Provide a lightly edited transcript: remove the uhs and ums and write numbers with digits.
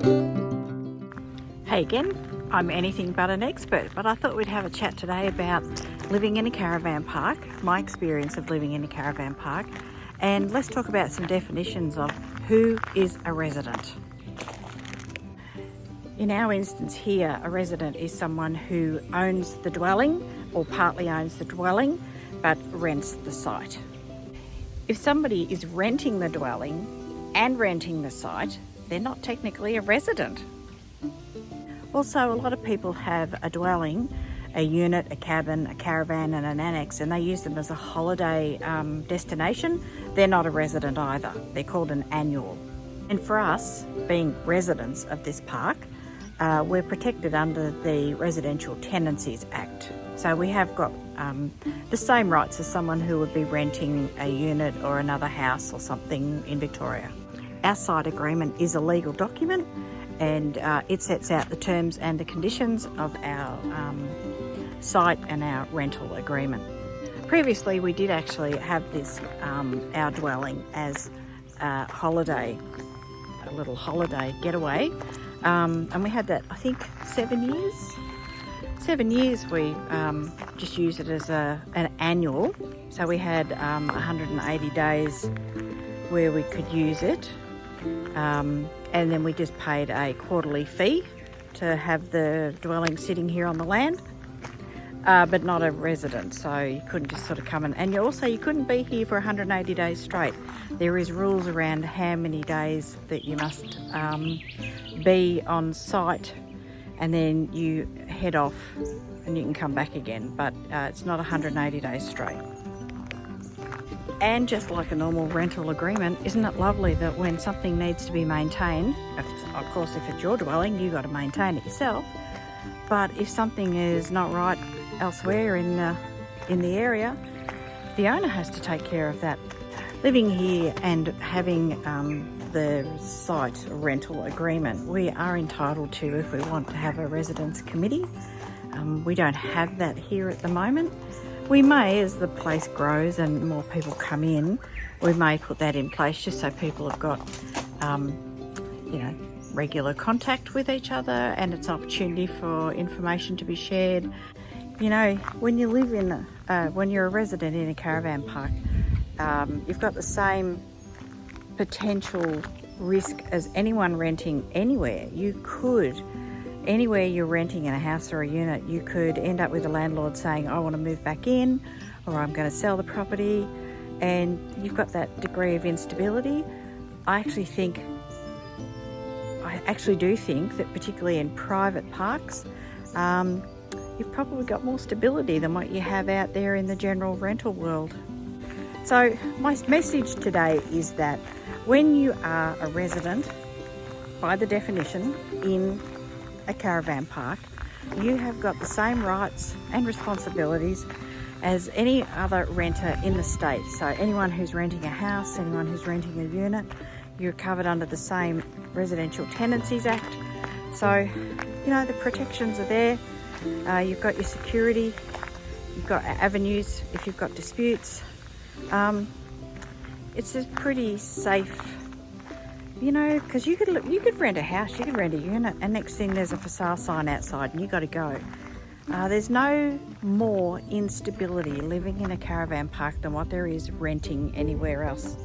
Hey again, I'm anything but an expert, but I thought we'd have a chat today about living in a caravan park, my experience of living in a caravan park, and let's talk about some definitions of who is a resident. In our instance here, a resident is someone who owns the dwelling or partly owns the dwelling but rents the site. If somebody is renting the dwelling and renting the site, they're not technically a resident. Also, a lot of people have a dwelling, a unit, a cabin, a caravan and an annex, and they use them as a holiday destination. They're not a resident either. They're called an annual. And for us, being residents of this park, we're protected under the Residential Tenancies Act. So we have got the same rights as someone who would be renting a unit or another house or something in Victoria. Our site agreement is a legal document, and it sets out the terms and the conditions of our site and our rental agreement. Previously, we did actually have this, our dwelling as a holiday, a little holiday getaway, and we had that, I think, 7 years. 7 years we just used it as an annual, so we had 180 days where we could use it. And then we just paid a quarterly fee to have the dwelling sitting here on the land, but not a resident, so you couldn't just sort of come in. And you couldn't be here for 180 days straight. There is rules around how many days that you must be on site, and then you head off and you can come back again, but it's not 180 days straight. And just like a normal rental agreement, isn't it lovely that when something needs to be maintained, of course if it's your dwelling, you've got to maintain it yourself, but if something is not right elsewhere in the area, the owner has to take care of that. Living here and having the site rental agreement, we are entitled to, if we want to have a residence committee. We don't have that here at the moment. We may, as the place grows and more people come in, we may put that in place just so people have got, regular contact with each other, and it's an opportunity for information to be shared. You know, when you live when you're a resident in a caravan park, you've got the same potential risk as anyone renting anywhere. Anywhere you're renting in a house or a unit, you could end up with a landlord saying, I want to move back in, or I'm going to sell the property, and you've got that degree of instability. I actually do think that particularly in private parks, you've probably got more stability than what you have out there in the general rental world. So my message today is that when you are a resident, by the definition, in a caravan park, you have got the same rights and responsibilities as any other renter in the state. So anyone who's renting a house, anyone who's renting a unit, you're covered under the same Residential Tenancies Act. So, the protections are there. You've got your security, you've got avenues if you've got disputes. It's a pretty safe, because you could rent a house, you could rent a unit, and next thing there's a for sale sign outside and you got to go. There's no more instability living in a caravan park than what there is renting anywhere else.